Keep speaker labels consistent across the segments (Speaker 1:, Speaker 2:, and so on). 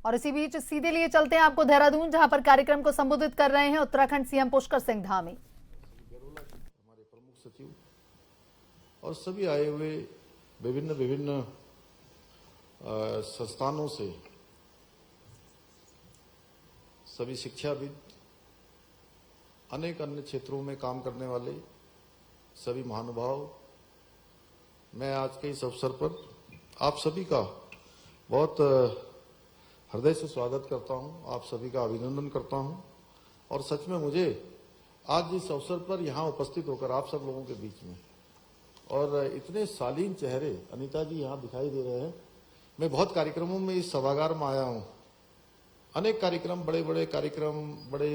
Speaker 1: और इसी बीच सीधे लिए चलते हैं आपको देहरादून, जहां पर कार्यक्रम को संबोधित कर रहे हैं उत्तराखंड सीएम पुष्कर सिंह धामी।
Speaker 2: हमारे प्रमुख सचिव और सभी आए हुए विभिन्न विभिन्न संस्थानों से सभी शिक्षाविद, अनेक अन्य क्षेत्रों में काम करने वाले सभी महानुभाव, मैं आज के इस अवसर पर आप सभी का बहुत हृदय से स्वागत करता हूं, आप सभी का अभिनंदन करता हूं। और सच में मुझे आज इस अवसर पर यहां उपस्थित होकर आप सब लोगों के बीच में और इतने शालीन चेहरे, अनीता जी यहां दिखाई दे रहे हैं। मैं बहुत कार्यक्रमों में इस सभागार में आया हूं, अनेक कार्यक्रम, बड़े बड़े कार्यक्रम, बड़े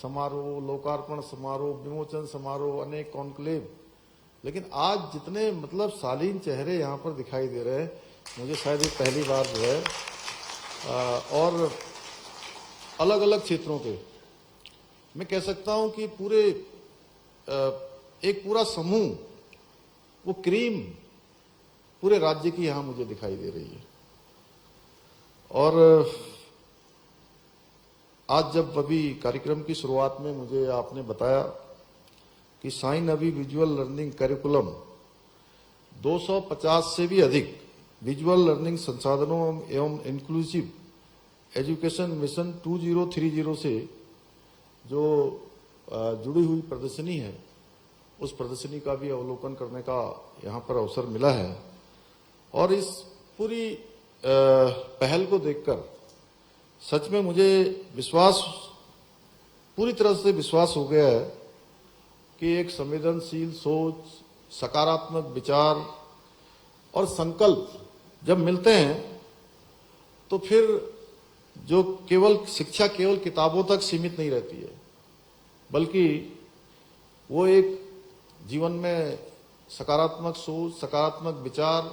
Speaker 2: समारोह, लोकार्पण समारोह, विमोचन समारोह, अनेक कॉन्क्लेव, लेकिन आज जितने शालीन चेहरे यहाँ पर दिखाई दे रहे हैं, मुझे शायद ये पहली बार जो है और अलग अलग क्षेत्रों के, मैं कह सकता हूं कि पूरे एक पूरा समूह, वो क्रीम पूरे राज्य की यहां मुझे दिखाई दे रही है। और आज जब अभी कार्यक्रम की शुरुआत में मुझे आपने बताया कि साइन अभी विजुअल लर्निंग करिकुलम 250 से भी अधिक विजुअल लर्निंग संसाधनों एवं इंक्लूसिव एजुकेशन मिशन 2030 से जो जुड़ी हुई प्रदर्शनी है, उस प्रदर्शनी का भी अवलोकन करने का यहाँ पर अवसर मिला है। और इस पूरी पहल को देखकर सच में मुझे विश्वास, पूरी तरह से विश्वास हो गया है कि एक संवेदनशील सोच, सकारात्मक विचार और संकल्प जब मिलते हैं तो फिर जो केवल शिक्षा केवल किताबों तक सीमित नहीं रहती है, बल्कि वो एक जीवन में सकारात्मक सोच, सकारात्मक विचार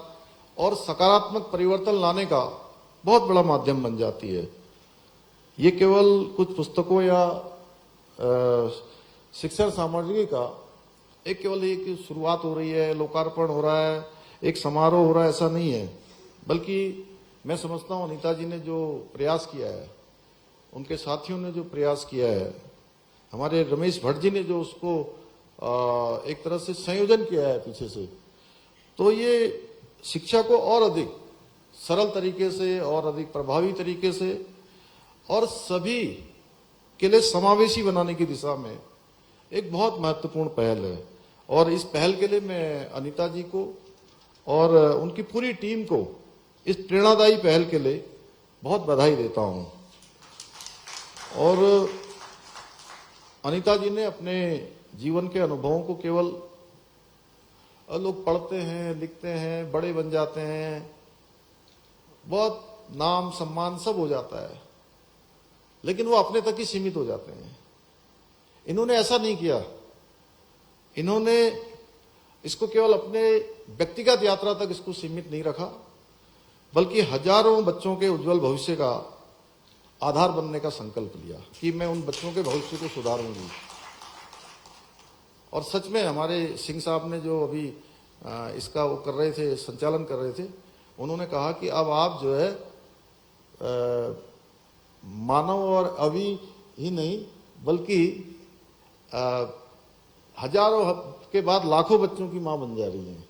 Speaker 2: और सकारात्मक परिवर्तन लाने का बहुत बड़ा माध्यम बन जाती है। ये केवल कुछ पुस्तकों या शिक्षण सामग्री का केवल एक शुरुआत हो रही है, लोकार्पण हो रहा है, एक समारोह हो रहा है, ऐसा नहीं है। बल्कि मैं समझता हूं अनीता जी ने जो प्रयास किया है, उनके साथियों ने जो प्रयास किया है, हमारे रमेश भट्ट जी ने जो उसको एक तरह से संयोजन किया है पीछे से, तो ये शिक्षा को और अधिक सरल तरीके से और अधिक प्रभावी तरीके से और सभी के लिए समावेशी बनाने की दिशा में एक बहुत महत्वपूर्ण पहल है। और इस पहल के लिए मैं अनीता जी को और उनकी पूरी टीम को इस प्रेरणादायी पहल के लिए बहुत बधाई देता हूं। और अनीता जी ने अपने जीवन के अनुभवों को केवल, लोग पढ़ते हैं, लिखते हैं, बड़े बन जाते हैं, बहुत नाम सम्मान सब हो जाता है, लेकिन वो अपने तक ही सीमित हो जाते हैं। इन्होंने ऐसा नहीं किया, इन्होंने इसको केवल अपने व्यक्तिगत यात्रा तक इसको सीमित नहीं रखा, बल्कि हजारों बच्चों के उज्जवल भविष्य का आधार बनने का संकल्प लिया कि मैं उन बच्चों के भविष्य को सुधारूंगी। और सच में हमारे सिंह साहब ने जो अभी इसका वो कर रहे थे, संचालन कर रहे थे, उन्होंने कहा कि अब आप जो है मानव और अभी ही नहीं, बल्कि हजारों के बाद लाखों बच्चों की मां बन जा रही हैं।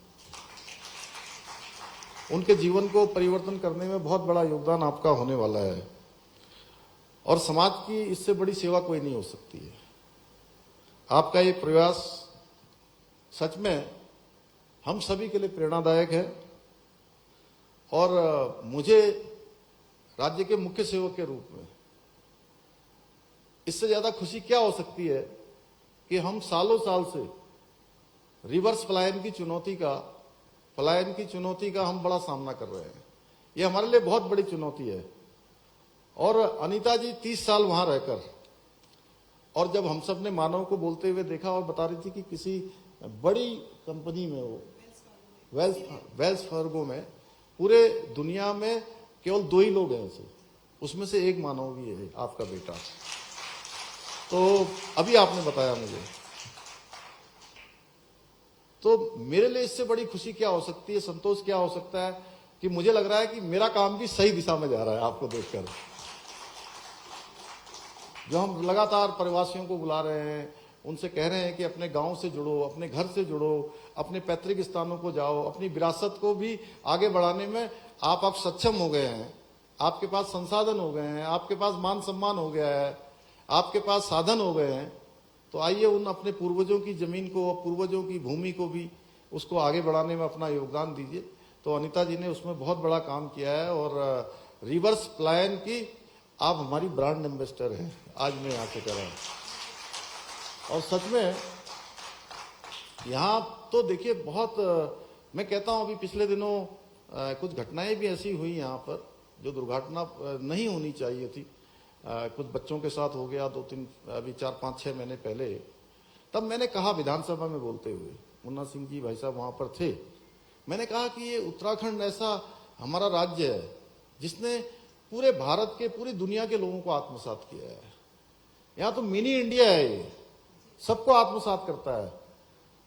Speaker 2: उनके जीवन को परिवर्तन करने में बहुत बड़ा योगदान आपका होने वाला है। और समाज की इससे बड़ी सेवा कोई नहीं हो सकती है। आपका ये प्रयास सच में हम सभी के लिए प्रेरणादायक है। और मुझे राज्य के मुख्य सेवक के रूप में इससे ज्यादा खुशी क्या हो सकती है कि हम सालों साल से रिवर्स पलायन की चुनौती का हम बड़ा सामना कर रहे हैं। ये हमारे लिए बहुत बड़ी चुनौती है। और अनीता जी 30 साल वहां रहकर, और जब हम सब ने मानव को बोलते हुए देखा और बता रही थी कि किसी बड़ी कंपनी में, वो वेल्स फार्गो में, पूरे दुनिया में केवल 2 ही लोग हैं ऐसे, उसमें से एक मानव भी है, आपका बेटा। तो अभी आपने बताया मुझे, तो मेरे लिए इससे बड़ी खुशी क्या हो सकती है, संतोष क्या हो सकता है कि मुझे लग रहा है कि मेरा काम भी सही दिशा में जा रहा है आपको देखकर। जो हम लगातार प्रवासियों को बुला रहे हैं, उनसे कह रहे हैं कि अपने गांव से जुड़ो, अपने घर से जुड़ो, अपने पैतृक स्थानों को जाओ, अपनी विरासत को भी आगे बढ़ाने में आप अब सक्षम हो गए हैं। आपके पास संसाधन हो गए हैं, आपके पास मान सम्मान हो गया है, आपके पास साधन हो गए हैं। तो आइए उन अपने पूर्वजों की जमीन को, पूर्वजों की भूमि को भी, उसको आगे बढ़ाने में अपना योगदान दीजिए। तो अनिता जी ने उसमें बहुत बड़ा काम किया है और रिवर्स प्लान की आप हमारी ब्रांड एम्बेसडर हैं, आज मैं यहाँ से कह रहा हूँ। और सच में यहाँ तो देखिए बहुत, मैं कहता हूँ अभी पिछले दिनों कुछ घटनाएं भी ऐसी हुई यहाँ पर जो दुर्घटना नहीं होनी चाहिए थी। कुछ बच्चों के साथ हो गया 2-3 अभी 4-5-6 महीने पहले। तब मैंने कहा विधानसभा में बोलते हुए, मुन्ना सिंह जी भाई साहब वहां पर थे, मैंने कहा कि ये उत्तराखंड ऐसा हमारा राज्य है जिसने पूरे भारत के, पूरी दुनिया के लोगों को आत्मसात किया है। यहाँ तो मिनी इंडिया है, ये सबको आत्मसात करता है।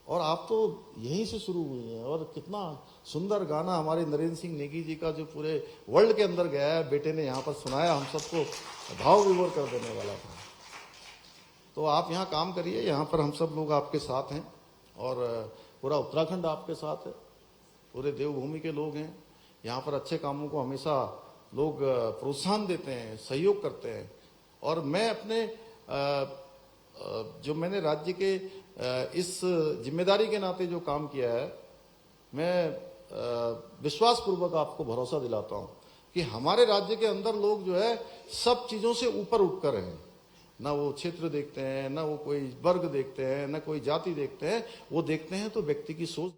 Speaker 2: और आप तो यहीं से शुरू हुई हैं। और कितना सुंदर गाना हमारे नरेंद्र सिंह नेगी जी का जो पूरे वर्ल्ड के अंदर गया है, बेटे ने यहाँ पर सुनाया, हम सबको भाव विभोर कर देने वाला था। तो आप यहाँ काम करिए, यहाँ पर हम सब लोग आपके साथ हैं और पूरा उत्तराखंड आपके साथ है, पूरे देवभूमि के लोग हैं। यहाँ पर अच्छे कामों को हमेशा लोग प्रोत्साहन देते हैं, सहयोग करते हैं। और मैं अपने जो मैंने राज्य के इस जिम्मेदारी के नाते जो काम किया है, मैं विश्वास पूर्वक आपको भरोसा दिलाता हूं कि हमारे राज्य के अंदर लोग जो है सब चीजों से ऊपर उठकर हैं। ना वो क्षेत्र देखते हैं, ना वो कोई वर्ग देखते हैं, ना कोई जाति देखते हैं, वो देखते हैं तो व्यक्ति की सोच